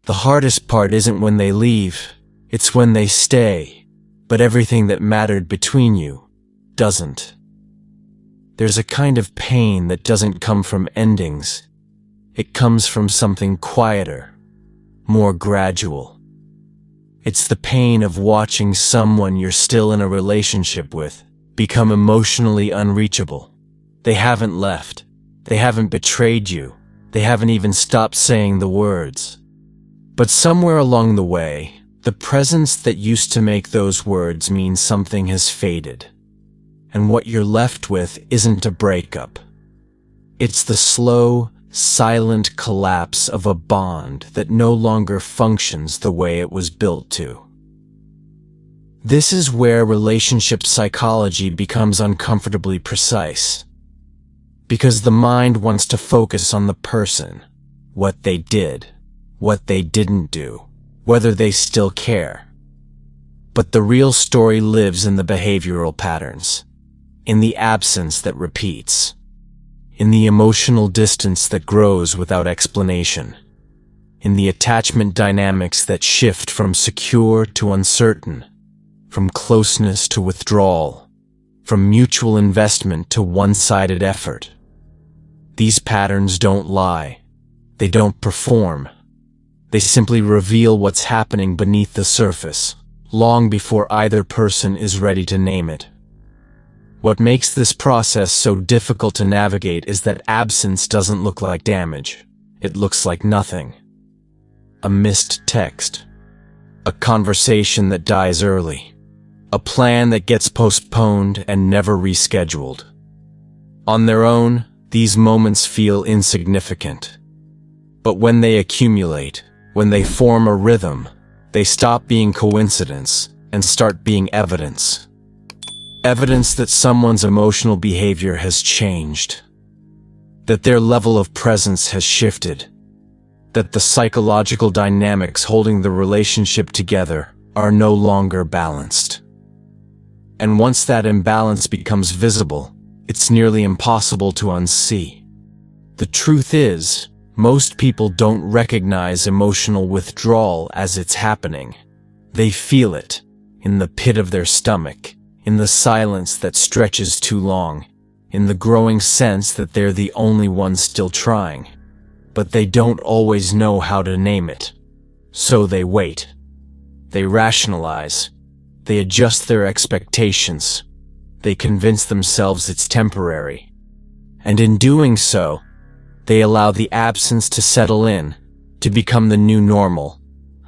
The hardest part isn't when they leave, it's when they stay, but everything that mattered between you doesn't. There's a kind of pain that doesn't come from endings. It comes from something quieter, more gradual. It's the pain of watching someone you're still in a relationship with become emotionally unreachable. They haven't left. They haven't betrayed you. They haven't even stopped saying the words. But somewhere along the way, the presence that used to make those words mean something has faded. And what you're left with isn't a breakup. It's the slow, silent collapse of a bond that no longer functions the way it was built to. This is where relationship psychology becomes uncomfortably precise. Because the mind wants to focus on the person, what they did, what they didn't do, whether they still care. But the real story lives in the behavioral patterns, in the absence that repeats, in the emotional distance that grows without explanation, in the attachment dynamics that shift from secure to uncertain, from closeness to withdrawal, from mutual investment to one-sided effort. These patterns don't lie. They don't perform. They simply reveal what's happening beneath the surface, long before either person is ready to name it. What makes this process so difficult to navigate is that absence doesn't look like damage. It looks like nothing. A missed text. A conversation that dies early. A plan that gets postponed and never rescheduled. On their own, these moments feel insignificant. But when they accumulate, when they form a rhythm, they stop being coincidence and start being evidence. Evidence that someone's emotional behavior has changed. That their level of presence has shifted. That the psychological dynamics holding the relationship together are no longer balanced. And once that imbalance becomes visible, it's nearly impossible to unsee. The truth is, most people don't recognize emotional withdrawal as it's happening. They feel it, in the pit of their stomach, in the silence that stretches too long, in the growing sense that they're the only ones still trying. But they don't always know how to name it. So they wait. They rationalize. They adjust their expectations. They convince themselves it's temporary. And in doing so, they allow the absence to settle in, to become the new normal,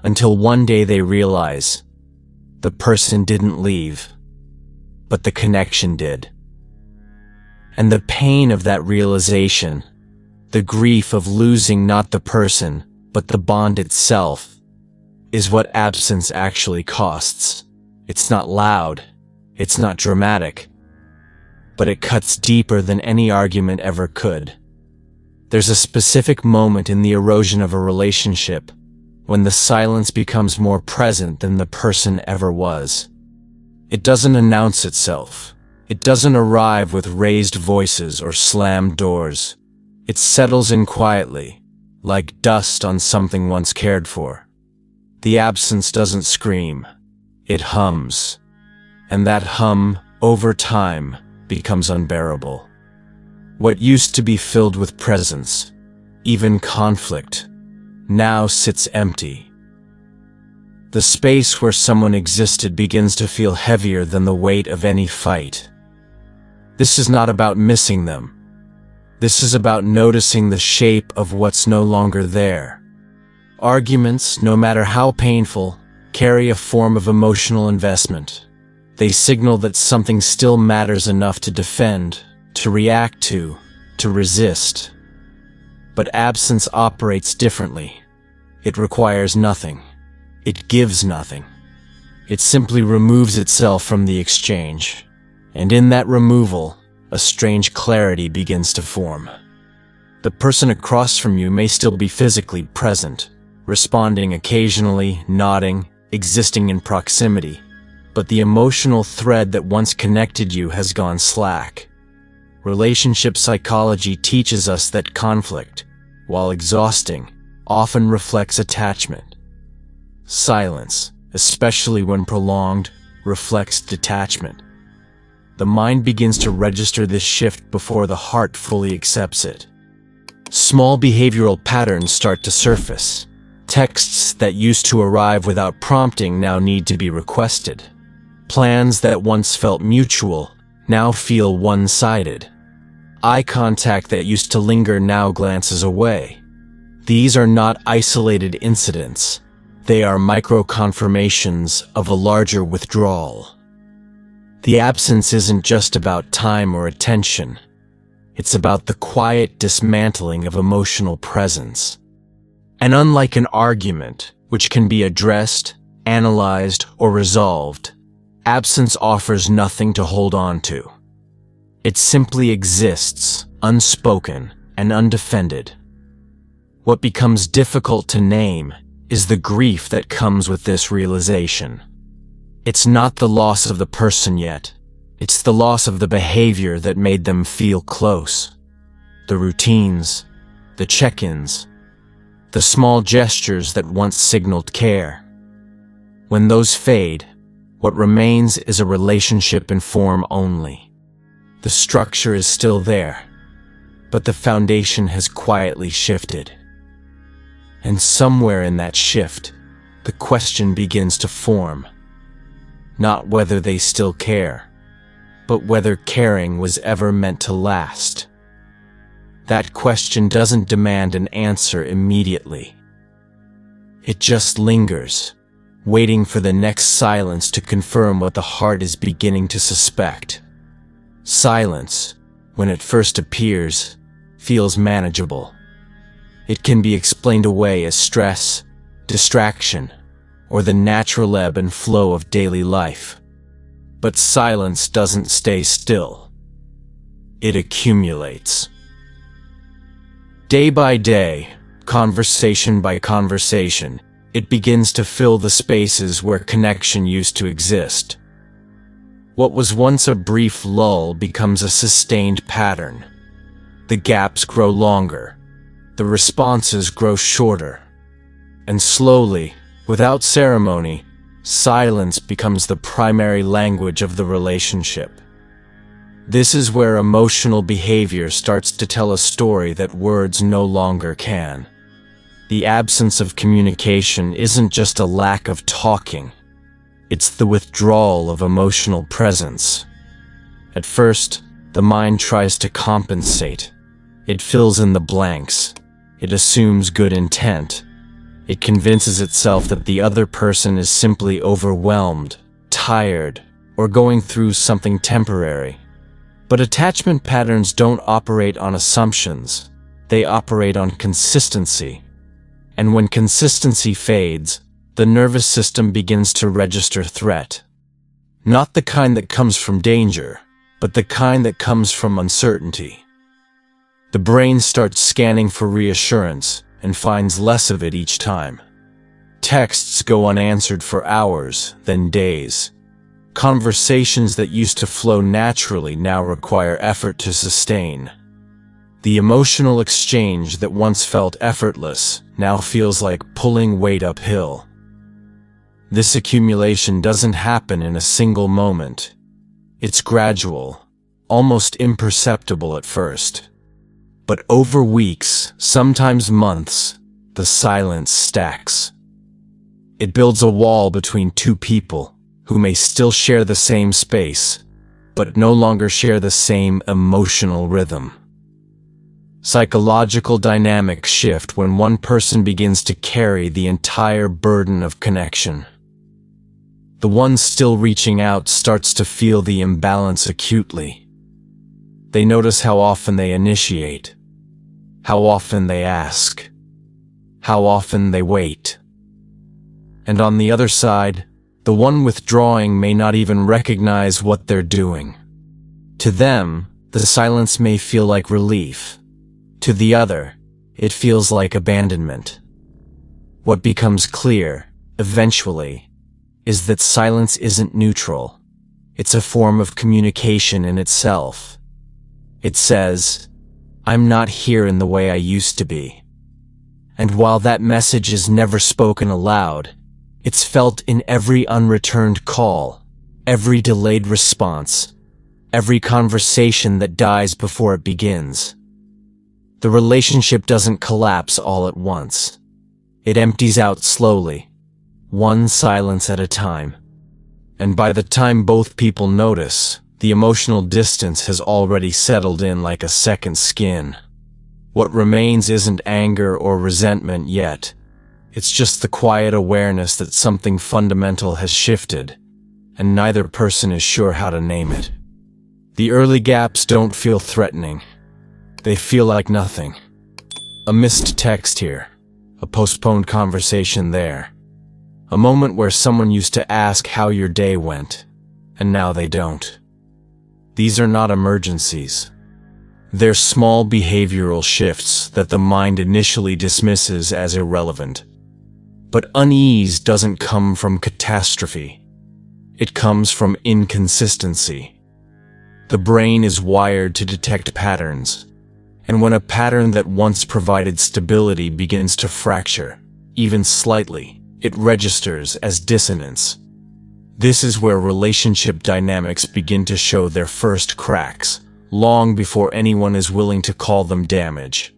until one day they realize the person didn't leave, but the connection did. And the pain of that realization, the grief of losing not the person, but the bond itself, is what absence actually costs. It's not loud, it's not dramatic, but it cuts deeper than any argument ever could. There's a specific moment in the erosion of a relationship when the silence becomes more present than the person ever was. It doesn't announce itself. It doesn't arrive with raised voices or slammed doors. It settles in quietly, like dust on something once cared for. The absence doesn't scream. It hums. And that hum, over time, becomes unbearable. What used to be filled with presence, even conflict, now sits empty. The space where someone existed begins to feel heavier than the weight of any fight. This is not about missing them. This is about noticing the shape of what's no longer there. Arguments, no matter how painful, carry a form of emotional investment. They signal that something still matters enough to defend, to react to resist. But absence operates differently. It requires nothing. It gives nothing. It simply removes itself from the exchange. And in that removal, a strange clarity begins to form. The person across from you may still be physically present, responding occasionally, nodding, existing in proximity. But the emotional thread that once connected you has gone slack. Relationship psychology teaches us that conflict, while exhausting, often reflects attachment. Silence, especially when prolonged, reflects detachment. The mind begins to register this shift before the heart fully accepts it. Small behavioral patterns start to surface. Texts that used to arrive without prompting now need to be requested. Plans that once felt mutual now feel one-sided. Eye contact that used to linger now glances away. These are not isolated incidents. They are micro-confirmations of a larger withdrawal. The absence isn't just about time or attention. It's about the quiet dismantling of emotional presence. And unlike an argument, which can be addressed, analyzed, or resolved, absence offers nothing to hold on to. It simply exists, unspoken and undefended. What becomes difficult to name is the grief that comes with this realization. It's not the loss of the person yet. It's the loss of the behavior that made them feel close. The routines, the check-ins, the small gestures that once signaled care. When those fade, what remains is a relationship in form only. The structure is still there, but the foundation has quietly shifted. And somewhere in that shift, the question begins to form. Not whether they still care, but whether caring was ever meant to last. That question doesn't demand an answer immediately. It just lingers, waiting for the next silence to confirm what the heart is beginning to suspect. Silence, when it first appears, feels manageable. It can be explained away as stress, distraction, or the natural ebb and flow of daily life. But silence doesn't stay still. It accumulates. Day by day, conversation by conversation, it begins to fill the spaces where connection used to exist. What was once a brief lull becomes a sustained pattern. The gaps grow longer. The responses grow shorter. And slowly, without ceremony, silence becomes the primary language of the relationship. This is where emotional behavior starts to tell a story that words no longer can. The absence of communication isn't just a lack of talking. It's the withdrawal of emotional presence. At first, the mind tries to compensate. It fills in the blanks. It assumes good intent. It convinces itself that the other person is simply overwhelmed, tired, or going through something temporary. But attachment patterns don't operate on assumptions. They operate on consistency. And when consistency fades, the nervous system begins to register threat. Not the kind that comes from danger, but the kind that comes from uncertainty. The brain starts scanning for reassurance and finds less of it each time. Texts go unanswered for hours, then days. Conversations that used to flow naturally now require effort to sustain. The emotional exchange that once felt effortless now feels like pulling weight uphill. This accumulation doesn't happen in a single moment. It's gradual, almost imperceptible at first. But over weeks, sometimes months, the silence stacks. It builds a wall between two people who may still share the same space, but no longer share the same emotional rhythm. Psychological dynamics shift when one person begins to carry the entire burden of connection. The one still reaching out starts to feel the imbalance acutely. They notice how often they initiate, how often they ask, how often they wait. And on the other side, the one withdrawing may not even recognize what they're doing. To them, the silence may feel like relief. To the other, it feels like abandonment. What becomes clear, eventually, is that silence isn't neutral. It's a form of communication in itself. It says, "I'm not here in the way I used to be." And while that message is never spoken aloud, It's felt in every unreturned call, every delayed response, every conversation that dies before it begins. The relationship doesn't collapse all at once. It empties out slowly, one silence at a time. And by the time both people notice, the emotional distance has already settled in like a second skin. What remains isn't anger or resentment yet. It's just the quiet awareness that something fundamental has shifted, and neither person is sure how to name it. The early gaps don't feel threatening. They feel like nothing. A missed text here, a postponed conversation there, a moment where someone used to ask how your day went, and now they don't. These are not emergencies. They're small behavioral shifts that the mind initially dismisses as irrelevant. But unease doesn't come from catastrophe. It comes from inconsistency. The brain is wired to detect patterns, and when a pattern that once provided stability begins to fracture, even slightly, it registers as dissonance. This is where relationship dynamics begin to show their first cracks, long before anyone is willing to call them damage.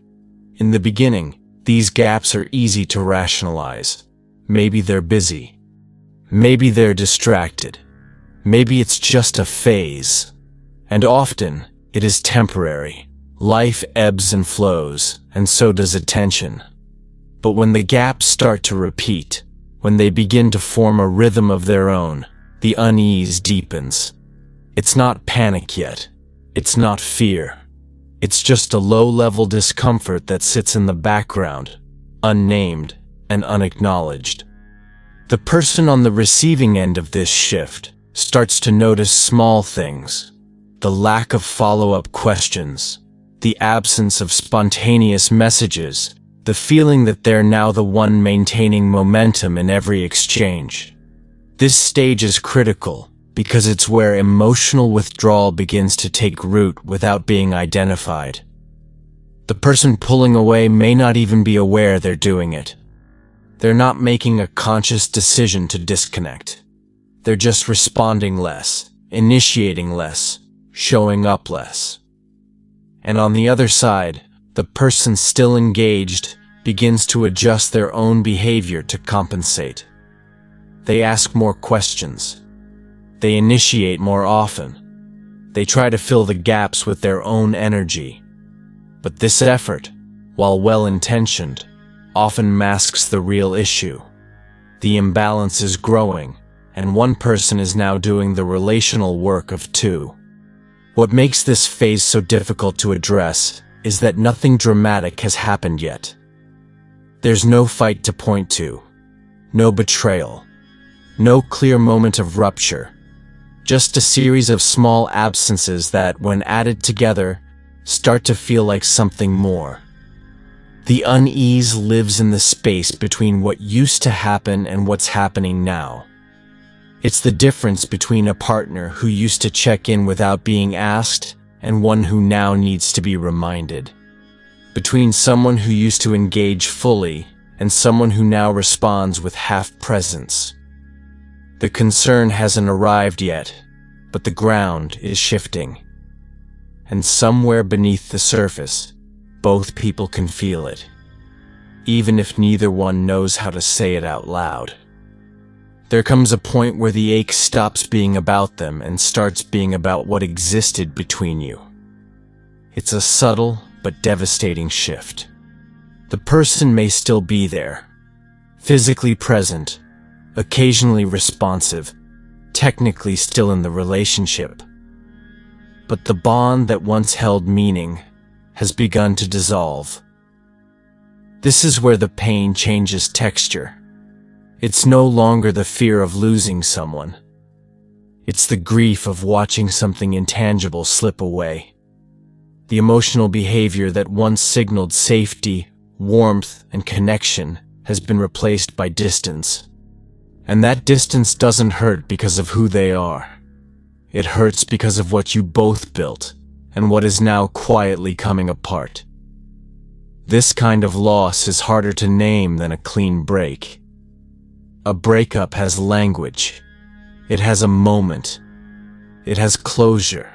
In the beginning, these gaps are easy to rationalize. Maybe they're busy. Maybe they're distracted. Maybe it's just a phase. And often, it is temporary. Life ebbs and flows, and so does attention. But when the gaps start to repeat, when they begin to form a rhythm of their own, the unease deepens. It's not panic yet. It's not fear. It's just a low-level discomfort that sits in the background, unnamed and unacknowledged. The person on the receiving end of this shift starts to notice small things: the lack of follow-up questions, the absence of spontaneous messages, the feeling that they're now the one maintaining momentum in every exchange. This stage is critical because it's where emotional withdrawal begins to take root without being identified. The person pulling away may not even be aware they're doing it. They're not making a conscious decision to disconnect. They're just responding less, initiating less, showing up less. And on the other side, the person still engaged begins to adjust their own behavior to compensate. They ask more questions. They initiate more often. They try to fill the gaps with their own energy. But this effort, while well-intentioned, often masks the real issue. The imbalance is growing, and one person is now doing the relational work of two. What makes this phase so difficult to address is that nothing dramatic has happened yet. There's no fight to point to, no betrayal, no clear moment of rupture, just a series of small absences that, when added together, start to feel like something more. The unease lives in the space between what used to happen and what's happening now. It's the difference between a partner who used to check in without being asked and one who now needs to be reminded. Between someone who used to engage fully and someone who now responds with half presence. The concern hasn't arrived yet, but the ground is shifting. And somewhere beneath the surface, both people can feel it, even if neither one knows how to say it out loud. There comes a point where the ache stops being about them and starts being about what existed between you. It's a subtle but devastating shift. The person may still be there, physically present, occasionally responsive, technically still in the relationship. But the bond that once held meaning has begun to dissolve. This is where the pain changes texture. It's no longer the fear of losing someone. It's the grief of watching something intangible slip away. The emotional behavior that once signaled safety, warmth, and connection has been replaced by distance. And that distance doesn't hurt because of who they are. It hurts because of what you both built, and what is now quietly coming apart. This kind of loss is harder to name than a clean break. A breakup has language. It has a moment. It has closure,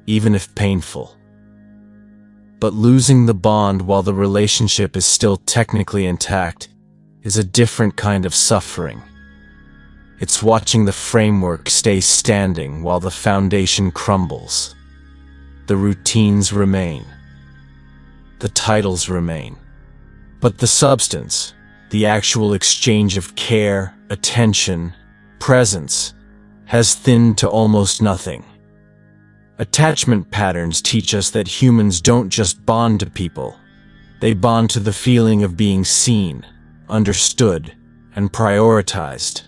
even if painful. But losing the bond while the relationship is still technically intact is a different kind of suffering. It's watching the framework stay standing while the foundation crumbles. The routines remain. The titles remain. But the substance, the actual exchange of care, attention, presence, has thinned to almost nothing. Attachment patterns teach us that humans don't just bond to people. They bond to the feeling of being seen, understood, and prioritized.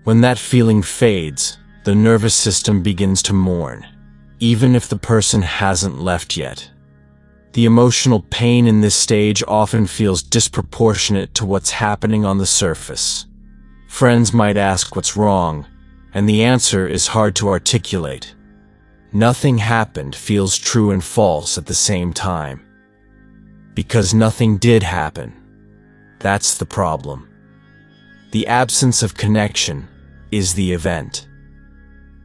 When that feeling fades, the nervous system begins to mourn, even if the person hasn't left yet. The emotional pain in this stage often feels disproportionate to what's happening on the surface. Friends might ask what's wrong, and the answer is hard to articulate. Nothing happened feels true and false at the same time. Because nothing did happen. That's the problem. The absence of connection is the event.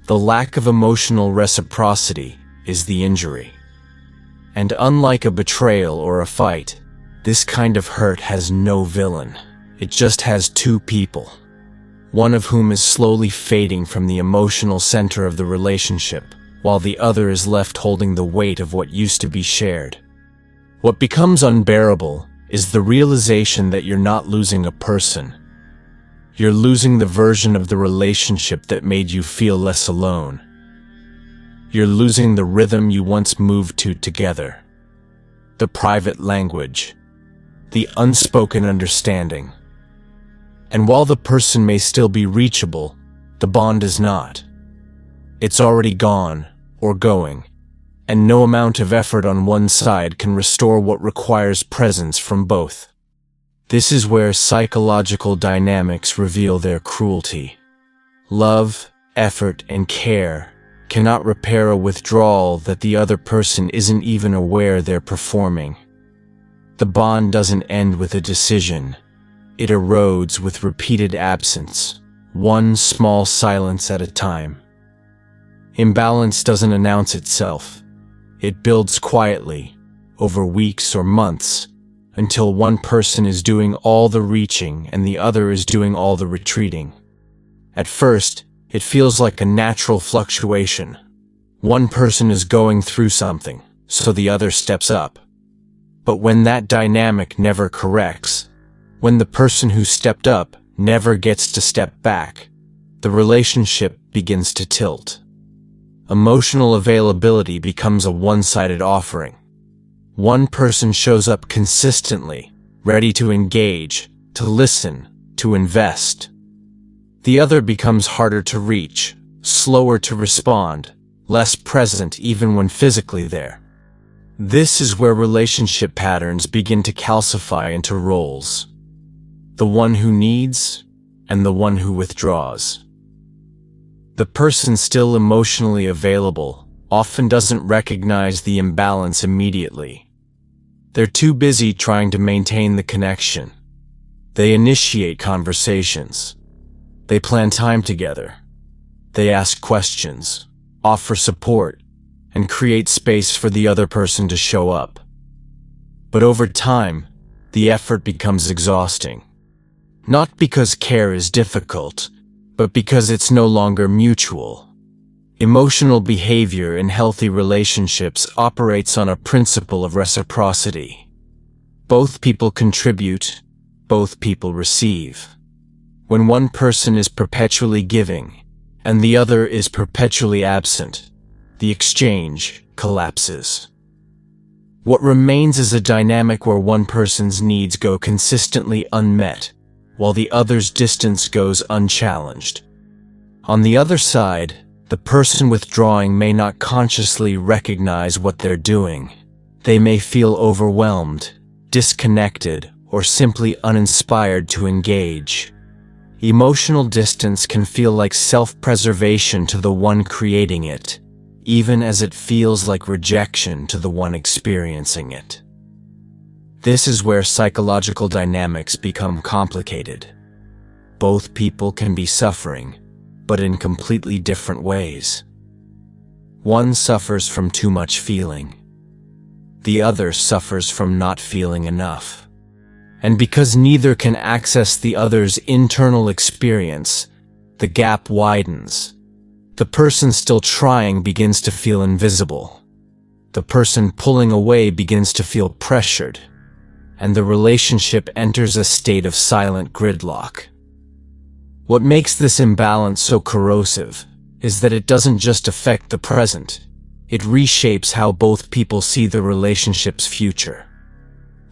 The lack of emotional reciprocity is the injury. And unlike a betrayal or a fight, this kind of hurt has no villain. It just has two people, one of whom is slowly fading from the emotional center of the relationship, while the other is left holding the weight of what used to be shared. What becomes unbearable is the realization that you're not losing a person. You're losing the version of the relationship that made you feel less alone. You're losing the rhythm you once moved to together. The private language. The unspoken understanding. And while the person may still be reachable, the bond is not. It's already gone, or going, and no amount of effort on one side can restore what requires presence from both. This is where psychological dynamics reveal their cruelty. Love, effort, and care cannot repair a withdrawal that the other person isn't even aware they're performing. The bond doesn't end with a decision. It erodes with repeated absence, one small silence at a time. Imbalance doesn't announce itself. It builds quietly, over weeks or months, until one person is doing all the reaching and the other is doing all the retreating. At first, it feels like a natural fluctuation. One person is going through something, so the other steps up. But when that dynamic never corrects, when the person who stepped up never gets to step back, the relationship begins to tilt. Emotional availability becomes a one-sided offering. One person shows up consistently, ready to engage, to listen, to invest. The other becomes harder to reach, slower to respond, less present even when physically there. This is where relationship patterns begin to calcify into roles. The one who needs, and the one who withdraws. The person still emotionally available often doesn't recognize the imbalance immediately. They're too busy trying to maintain the connection. They initiate conversations. They plan time together. They ask questions, offer support, and create space for the other person to show up. But over time, the effort becomes exhausting. Not because care is difficult, but because it's no longer mutual. Emotional behavior in healthy relationships operates on a principle of reciprocity. Both people contribute, both people receive. When one person is perpetually giving, and the other is perpetually absent, the exchange collapses. What remains is a dynamic where one person's needs go consistently unmet, while the other's distance goes unchallenged. On the other side, the person withdrawing may not consciously recognize what they're doing. They may feel overwhelmed, disconnected, or simply uninspired to engage. Emotional distance can feel like self-preservation to the one creating it, even as it feels like rejection to the one experiencing it. This is where psychological dynamics become complicated. both people can be suffering, but in completely different ways. One suffers from too much feeling. The other suffers from not feeling enough. And because neither can access the other's internal experience, the gap widens. The person still trying begins to feel invisible. The person pulling away begins to feel pressured, and the relationship enters a state of silent gridlock. What makes this imbalance so corrosive is that it doesn't just affect the present, it reshapes how both people see the relationship's future.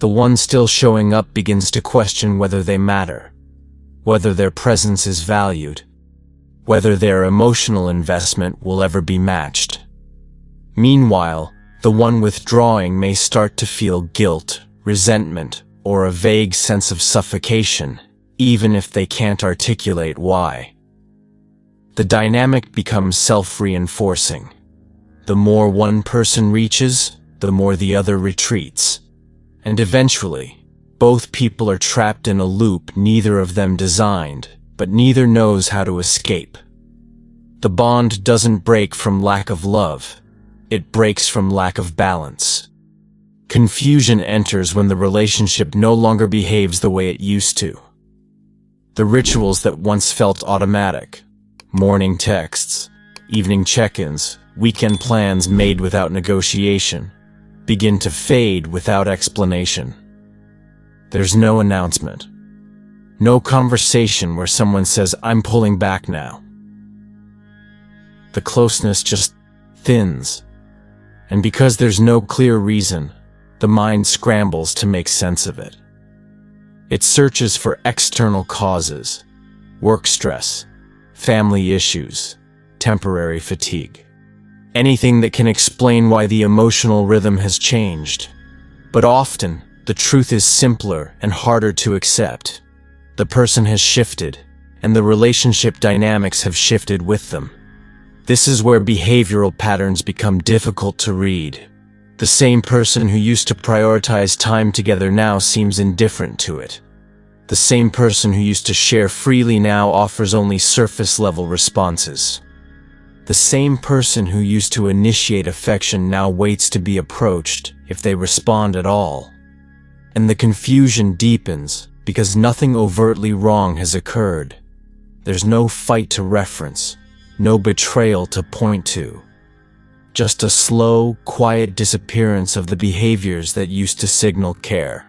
The one still showing up begins to question whether they matter, whether their presence is valued, whether their emotional investment will ever be matched. Meanwhile, the one withdrawing may start to feel guilt, resentment, or a vague sense of suffocation, even if they can't articulate why. The dynamic becomes self-reinforcing. The more one person reaches, the more the other retreats. And eventually, both people are trapped in a loop neither of them designed, but neither knows how to escape. The bond doesn't break from lack of love, it breaks from lack of balance. Confusion enters when the relationship no longer behaves the way it used to. The rituals that once felt automatic, morning texts, evening check-ins, weekend plans made without negotiation, begin to fade without explanation. There's no announcement. No conversation where someone says, "I'm pulling back now." The closeness just thins. And because there's no clear reason, the mind scrambles to make sense of it. It searches for external causes, work stress, family issues, temporary fatigue. Anything that can explain why the emotional rhythm has changed. But often, the truth is simpler and harder to accept. The person has shifted, and the relationship dynamics have shifted with them. This is where behavioral patterns become difficult to read. The same person who used to prioritize time together now seems indifferent to it. The same person who used to share freely now offers only surface-level responses. The same person who used to initiate affection now waits to be approached, if they respond at all. And the confusion deepens, because nothing overtly wrong has occurred. There's no fight to reference, no betrayal to point to. Just a slow, quiet disappearance of the behaviors that used to signal care.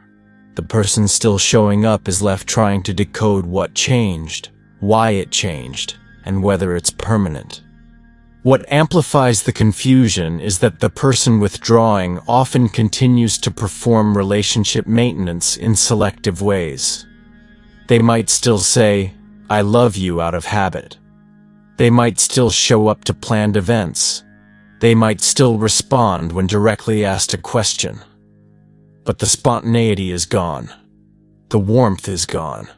The person still showing up is left trying to decode what changed, why it changed, and whether it's permanent. What amplifies the confusion is that the person withdrawing often continues to perform relationship maintenance in selective ways. They might still say, "I love you" out of habit. They might still show up to planned events. They might still respond when directly asked a question. But the spontaneity is gone. The warmth is gone.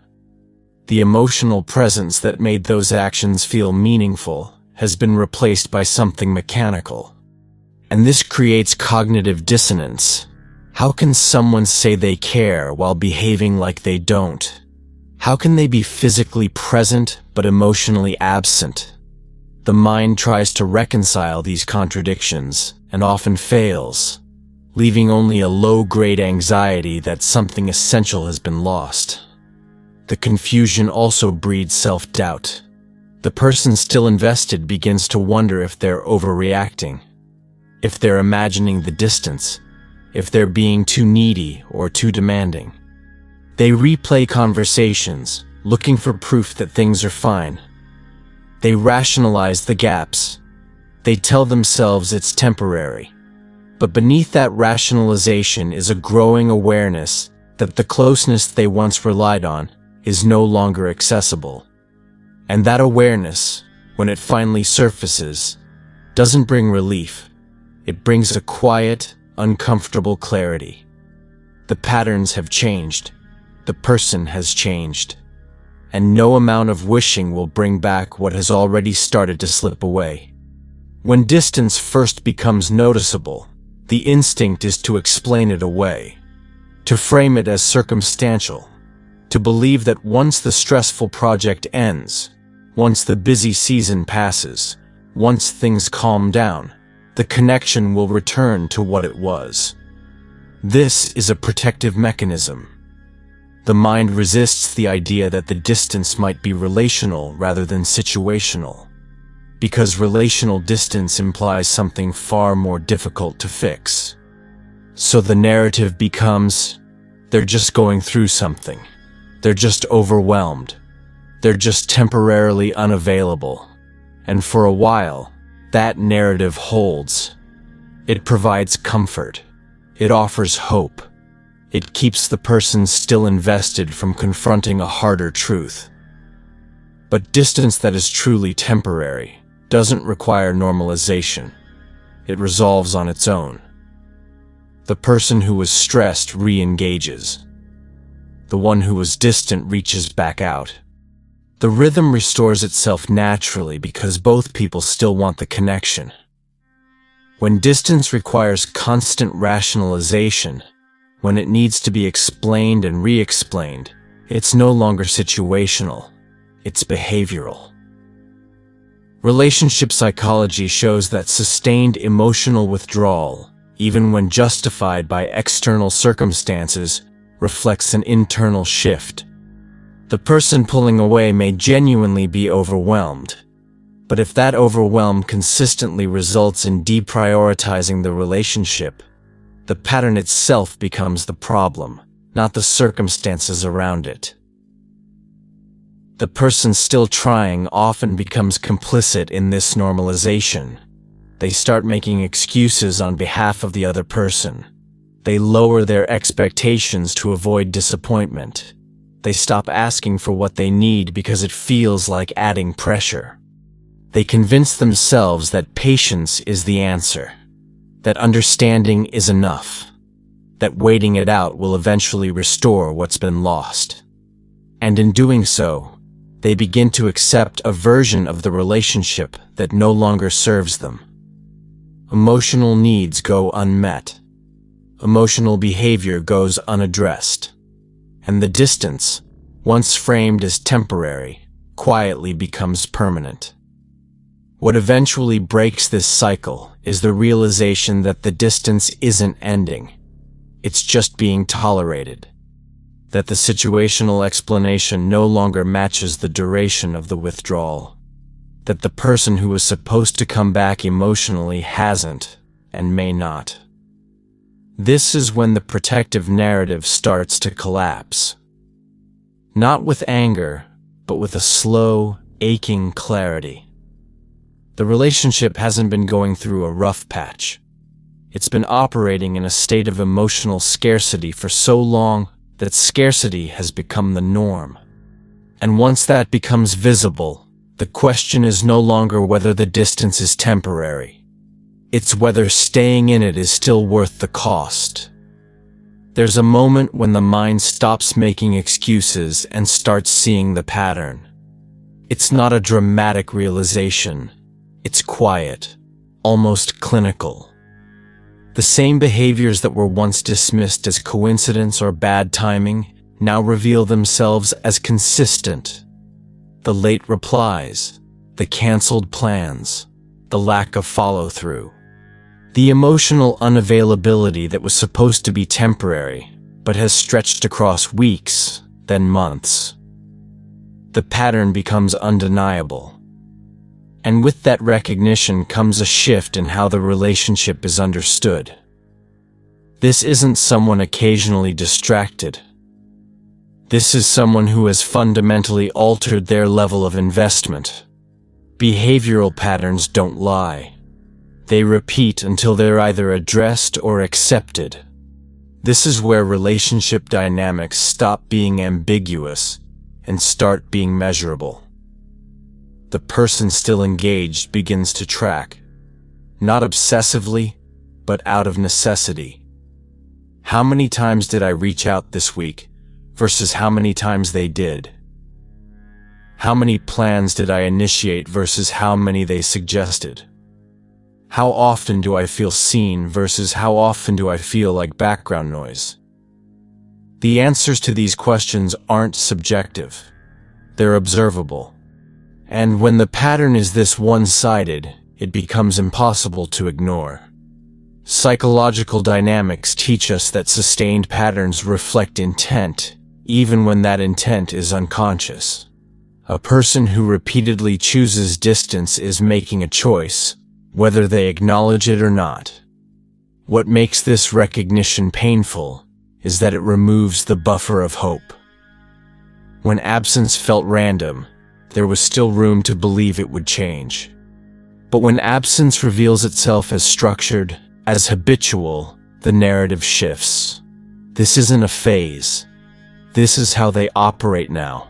The emotional presence that made those actions feel meaningful has been replaced by something mechanical. And this creates cognitive dissonance. How can someone say they care while behaving like they don't? How can they be physically present but emotionally absent? The mind tries to reconcile these contradictions and often fails, leaving only a low-grade anxiety that something essential has been lost. The confusion also breeds self-doubt. The person still invested begins to wonder if they're overreacting, if they're imagining the distance, if they're being too needy or too demanding. They replay conversations, looking for proof that things are fine. They rationalize the gaps. They tell themselves it's temporary. But beneath that rationalization is a growing awareness that the closeness they once relied on is no longer accessible. And that awareness, when it finally surfaces, doesn't bring relief. It brings a quiet, uncomfortable clarity. The patterns have changed. The person has changed. And no amount of wishing will bring back what has already started to slip away. When distance first becomes noticeable, the instinct is to explain it away, to frame it as circumstantial, To believe that once the stressful project ends, once the busy season passes, once things calm down, the connection will return to what it was. This is a protective mechanism. The mind resists the idea that the distance might be relational rather than situational, because relational distance implies something far more difficult to fix. So the narrative becomes, they're just going through something. They're just overwhelmed. They're just temporarily unavailable. And for a while, that narrative holds. It provides comfort. It offers hope. It keeps the person still invested from confronting a harder truth. But distance that is truly temporary doesn't require normalization. It resolves on its own. The person who was stressed re-engages. The one who was distant reaches back out. The rhythm restores itself naturally because both people still want the connection. When distance requires constant rationalization, when it needs to be explained and re-explained, it's no longer situational, it's behavioral. Relationship psychology shows that sustained emotional withdrawal, even when justified by external circumstances, reflects an internal shift. The person pulling away may genuinely be overwhelmed, but if that overwhelm consistently results in deprioritizing the relationship, the pattern itself becomes the problem, not the circumstances around it. The person still trying often becomes complicit in this normalization. They start making excuses on behalf of the other person. They lower their expectations to avoid disappointment. They stop asking for what they need because it feels like adding pressure. They convince themselves that patience is the answer, that understanding is enough, that waiting it out will eventually restore what's been lost. And in doing so, they begin to accept a version of the relationship that no longer serves them. Emotional needs go unmet. Emotional behavior goes unaddressed. And the distance, once framed as temporary, quietly becomes permanent. What eventually breaks this cycle is the realization that the distance isn't ending. It's just being tolerated. That the situational explanation no longer matches the duration of the withdrawal. That the person who was supposed to come back emotionally hasn't, and may not. This is when the protective narrative starts to collapse. Not with anger, but with a slow, aching clarity. The relationship hasn't been going through a rough patch. It's been operating in a state of emotional scarcity for so long that scarcity has become the norm. And once that becomes visible, the question is no longer whether the distance is temporary. It's whether staying in it is still worth the cost. There's a moment when the mind stops making excuses and starts seeing the pattern. It's not a dramatic realization. It's quiet, almost clinical. The same behaviors that were once dismissed as coincidence or bad timing now reveal themselves as consistent. The late replies, the canceled plans, the lack of follow-through. The emotional unavailability that was supposed to be temporary, but has stretched across weeks, then months. The pattern becomes undeniable. And with that recognition comes a shift in how the relationship is understood. This isn't someone occasionally distracted. This is someone who has fundamentally altered their level of investment. Behavioral patterns don't lie. They repeat until they're either addressed or accepted. This is where relationship dynamics stop being ambiguous and start being measurable. The person still engaged begins to track, not obsessively, but out of necessity. How many times did I reach out this week versus how many times they did? How many plans did I initiate versus how many they suggested? How often do I feel seen versus how often do I feel like background noise? The answers to these questions aren't subjective. They're observable. And when the pattern is this one-sided, it becomes impossible to ignore. Psychological dynamics teach us that sustained patterns reflect intent, even when that intent is unconscious. A person who repeatedly chooses distance is making a choice, whether they acknowledge it or not. What makes this recognition painful is that it removes the buffer of hope. When absence felt random, there was still room to believe it would change. But when absence reveals itself as structured, as habitual, the narrative shifts. This isn't a phase. This is how they operate now.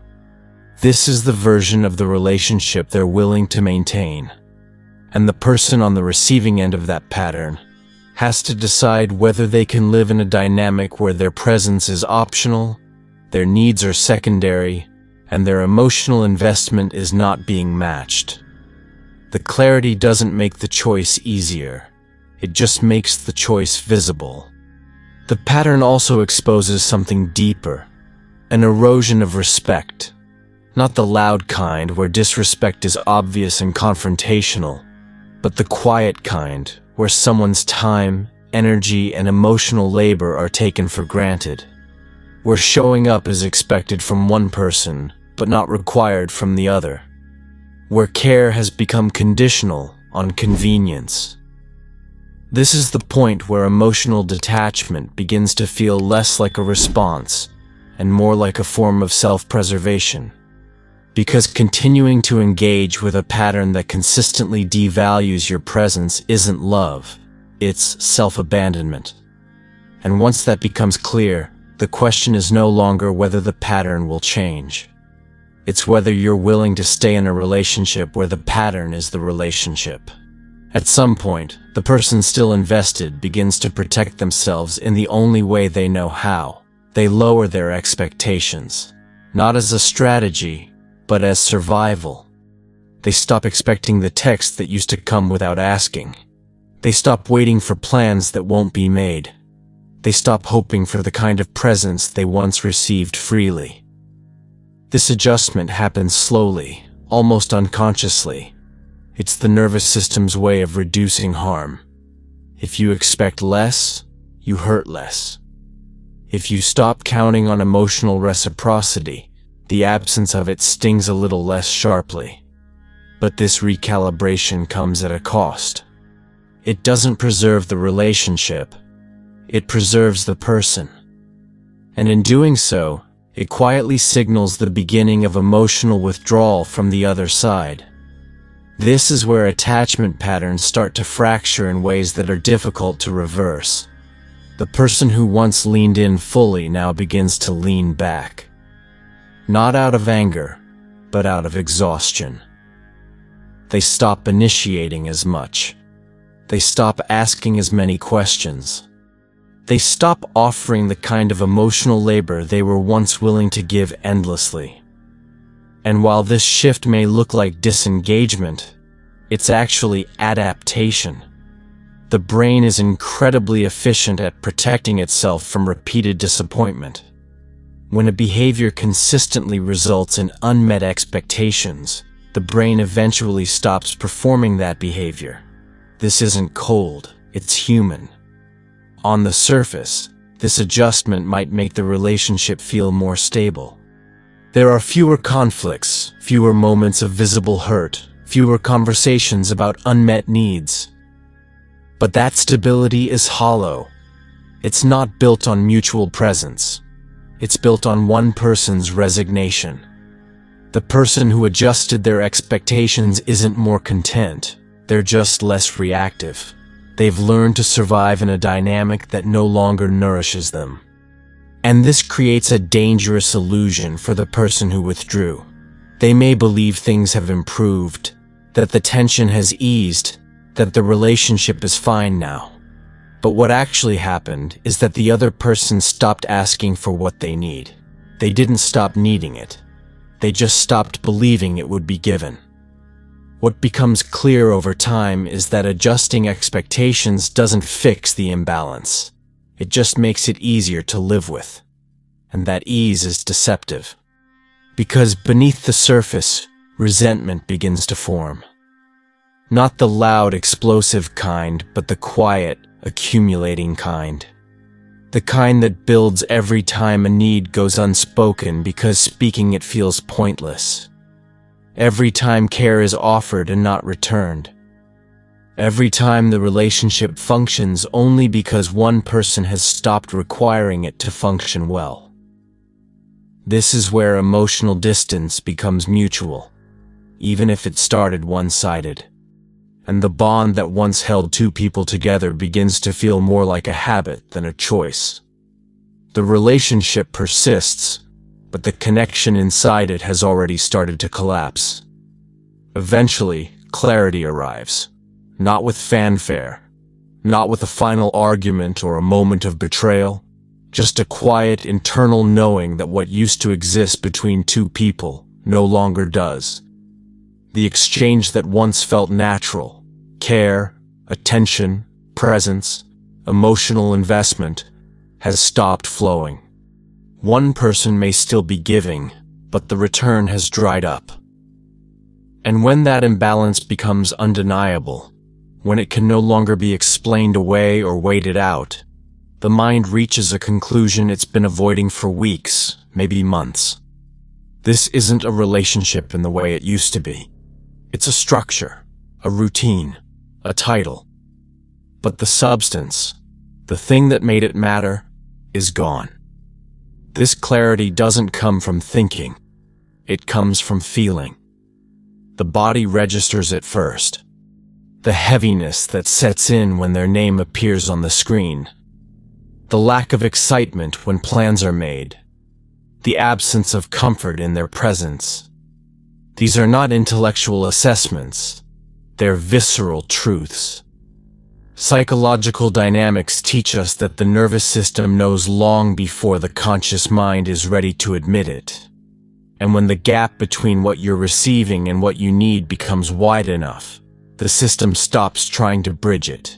This is the version of the relationship they're willing to maintain. And the person on the receiving end of that pattern has to decide whether they can live in a dynamic where their presence is optional, their needs are secondary, and their emotional investment is not being matched. The clarity doesn't make the choice easier. It just makes the choice visible. The pattern also exposes something deeper, an erosion of respect. Not the loud kind where disrespect is obvious and confrontational, but the quiet kind where someone's time, energy, and emotional labor are taken for granted. Where showing up is expected from one person, but not required from the other. Where care has become conditional on convenience. This is the point where emotional detachment begins to feel less like a response and more like a form of self-preservation. Because continuing to engage with a pattern that consistently devalues your presence isn't love, it's self-abandonment. And once that becomes clear, the question is no longer whether the pattern will change. It's whether you're willing to stay in a relationship where the pattern is the relationship. At some point, the person still invested begins to protect themselves in the only way they know how. They lower their expectations, not as a strategy, but as survival. They stop expecting the text that used to come without asking. They stop waiting for plans that won't be made. They stop hoping for the kind of presence they once received freely. This adjustment happens slowly, almost unconsciously. It's the nervous system's way of reducing harm. If you expect less, you hurt less. If you stop counting on emotional reciprocity, the absence of it stings a little less sharply. But this recalibration comes at a cost. It doesn't preserve the relationship. It preserves the person. And in doing so, it quietly signals the beginning of emotional withdrawal from the other side. This is where attachment patterns start to fracture in ways that are difficult to reverse. The person who once leaned in fully now begins to lean back. Not out of anger, but out of exhaustion. They stop initiating as much. They stop asking as many questions. They stop offering the kind of emotional labor they were once willing to give endlessly. And while this shift may look like disengagement, it's actually adaptation. The brain is incredibly efficient at protecting itself from repeated disappointment. When a behavior consistently results in unmet expectations, the brain eventually stops performing that behavior. This isn't cold, it's human. On the surface, this adjustment might make the relationship feel more stable. There are fewer conflicts, fewer moments of visible hurt, fewer conversations about unmet needs. But that stability is hollow. It's not built on mutual presence. It's built on one person's resignation. The person who adjusted their expectations isn't more content, they're just less reactive. They've learned to survive in a dynamic that no longer nourishes them. And this creates a dangerous illusion for the person who withdrew. They may believe things have improved, that the tension has eased, that the relationship is fine now. But what actually happened is that the other person stopped asking for what they need. They didn't stop needing it. They just stopped believing it would be given. What becomes clear over time is that adjusting expectations doesn't fix the imbalance. It just makes it easier to live with. and that ease is deceptive. Because beneath the surface, resentment begins to form. Not the loud, explosive kind, but the quiet, accumulating kind. The kind that builds every time a need goes unspoken because speaking it feels pointless. Every time care is offered and not returned. Every time the relationship functions only because one person has stopped requiring it to function well. This is where emotional distance becomes mutual, even if it started one-sided. And the bond that once held two people together begins to feel more like a habit than a choice. The relationship persists, but the connection inside it has already started to collapse. Eventually, clarity arrives, not with fanfare, not with a final argument or a moment of betrayal, just a quiet internal knowing that what used to exist between two people no longer does. The exchange that once felt natural, care, attention, presence, emotional investment, has stopped flowing. One person may still be giving, but the return has dried up. And when that imbalance becomes undeniable, when it can no longer be explained away or waited out, the mind reaches a conclusion it's been avoiding for weeks, maybe months. This isn't a relationship in the way it used to be. It's a structure, a routine, a title. But the substance, the thing that made it matter, is gone. This clarity doesn't come from thinking. It comes from feeling. The body registers it first. The heaviness that sets in when their name appears on the screen. The lack of excitement when plans are made. The absence of comfort in their presence. These are not intellectual assessments. They're visceral truths. Psychological dynamics teach us that the nervous system knows long before the conscious mind is ready to admit it. And when the gap between what you're receiving and what you need becomes wide enough, the system stops trying to bridge it.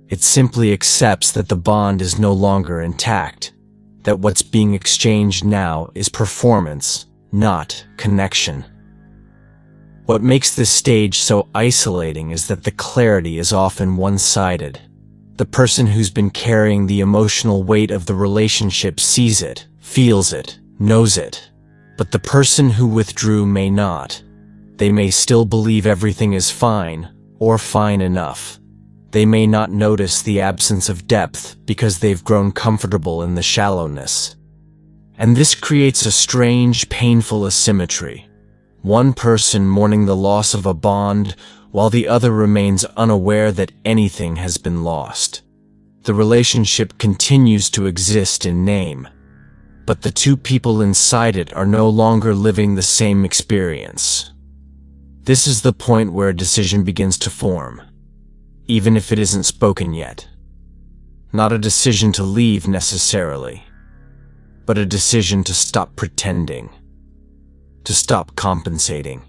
It simply accepts that the bond is no longer intact, that what's being exchanged now is performance, not connection. What makes this stage so isolating is that the clarity is often one-sided. The person who's been carrying the emotional weight of the relationship sees it, feels it, knows it. But the person who withdrew may not. They may still believe everything is fine, or fine enough. They may not notice the absence of depth because they've grown comfortable in the shallowness. And this creates a strange, painful asymmetry. One person mourning the loss of a bond, while the other remains unaware that anything has been lost. The relationship continues to exist in name, but the two people inside it are no longer living the same experience. This is the point where a decision begins to form, even if it isn't spoken yet. Not a decision to leave necessarily, but a decision to stop pretending, to stop compensating,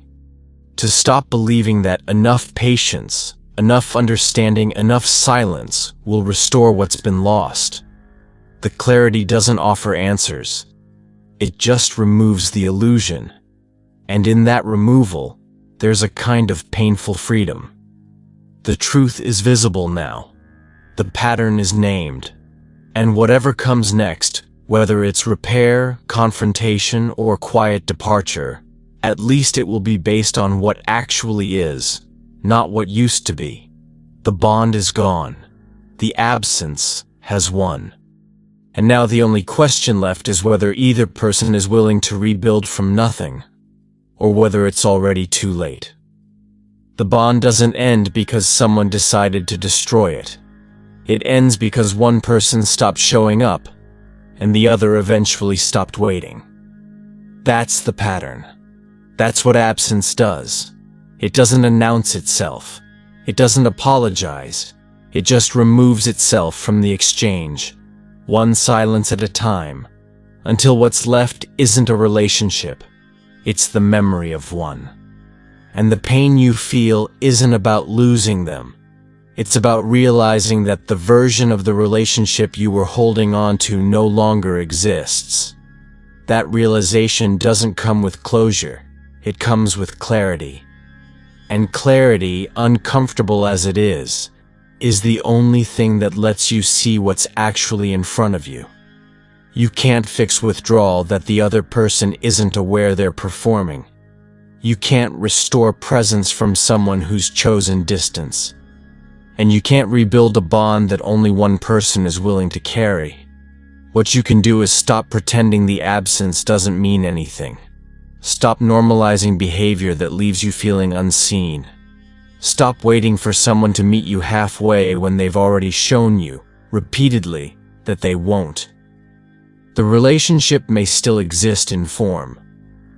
to stop believing that enough patience, enough understanding, enough silence will restore what's been lost. The clarity doesn't offer answers. It just removes the illusion. And in that removal, there's a kind of painful freedom. The truth is visible now. The pattern is named. And whatever comes next, whether it's repair, confrontation, or quiet departure, at least it will be based on what actually is, not what used to be. The bond is gone. The absence has won. And now the only question left is whether either person is willing to rebuild from nothing, or whether it's already too late. The bond doesn't end because someone decided to destroy it. It ends because one person stopped showing up, and the other eventually stopped waiting. That's the pattern. That's what absence does. It doesn't announce itself. It doesn't apologize. It just removes itself from the exchange, one silence at a time, until what's left isn't a relationship. It's the memory of one. And the pain you feel isn't about losing them. It's about realizing that the version of the relationship you were holding on to no longer exists. That realization doesn't come with closure, it comes with clarity. And clarity, uncomfortable as it is the only thing that lets you see what's actually in front of you. You can't fix withdrawal that the other person isn't aware they're performing. You can't restore presence from someone who's chosen distance. And you can't rebuild a bond that only one person is willing to carry. What you can do is stop pretending the absence doesn't mean anything. Stop normalizing behavior that leaves you feeling unseen. Stop waiting for someone to meet you halfway when they've already shown you, repeatedly, that they won't. The relationship may still exist in form,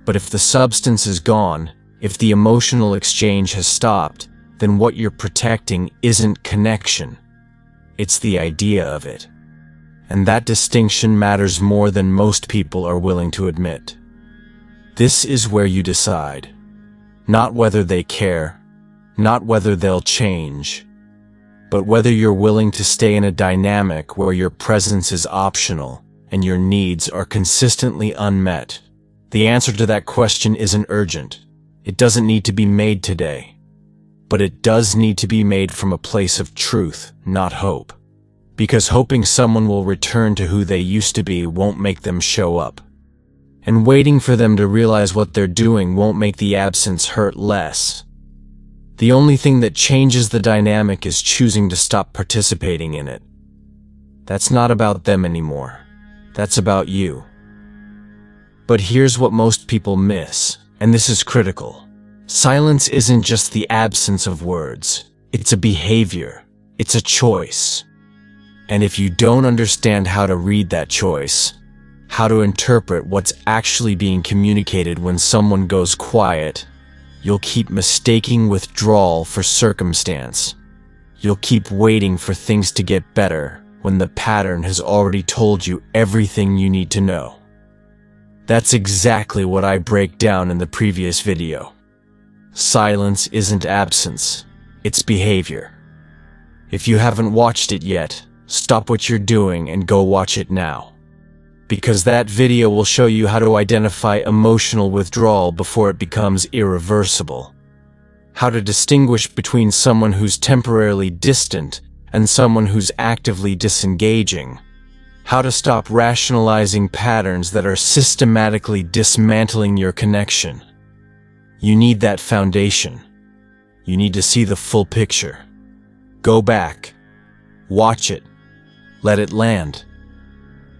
but if the substance is gone, if the emotional exchange has stopped, then what you're protecting isn't connection. It's the idea of it. And that distinction matters more than most people are willing to admit. This is where you decide. Not whether they care, not whether they'll change, but whether you're willing to stay in a dynamic where your presence is optional and your needs are consistently unmet. The answer to that question isn't urgent. It doesn't need to be made today. But it does need to be made from a place of truth, not hope. Because hoping someone will return to who they used to be won't make them show up. And waiting for them to realize what they're doing won't make the absence hurt less. The only thing that changes the dynamic is choosing to stop participating in it. That's not about them anymore. That's about you. But here's what most people miss, and this is critical. Silence isn't just the absence of words. It's a behavior. It's a choice. And if you don't understand how to read that choice, how to interpret what's actually being communicated when someone goes quiet, you'll keep mistaking withdrawal for circumstance. You'll keep waiting for things to get better when the pattern has already told you everything you need to know. That's exactly what I break down in the previous video. Silence isn't absence, it's behavior. If you haven't watched it yet, stop what you're doing and go watch it now. Because that video will show you how to identify emotional withdrawal before it becomes irreversible. How to distinguish between someone who's temporarily distant and someone who's actively disengaging. How to stop rationalizing patterns that are systematically dismantling your connection. You need that foundation. You need to see the full picture. Go back. Watch it. Let it land.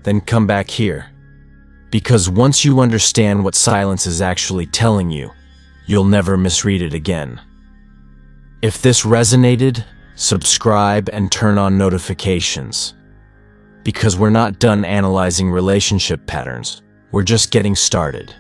Then come back here. Because once you understand what silence is actually telling you, you'll never misread it again. If this resonated, subscribe and turn on notifications. Because we're not done analyzing relationship patterns, we're just getting started.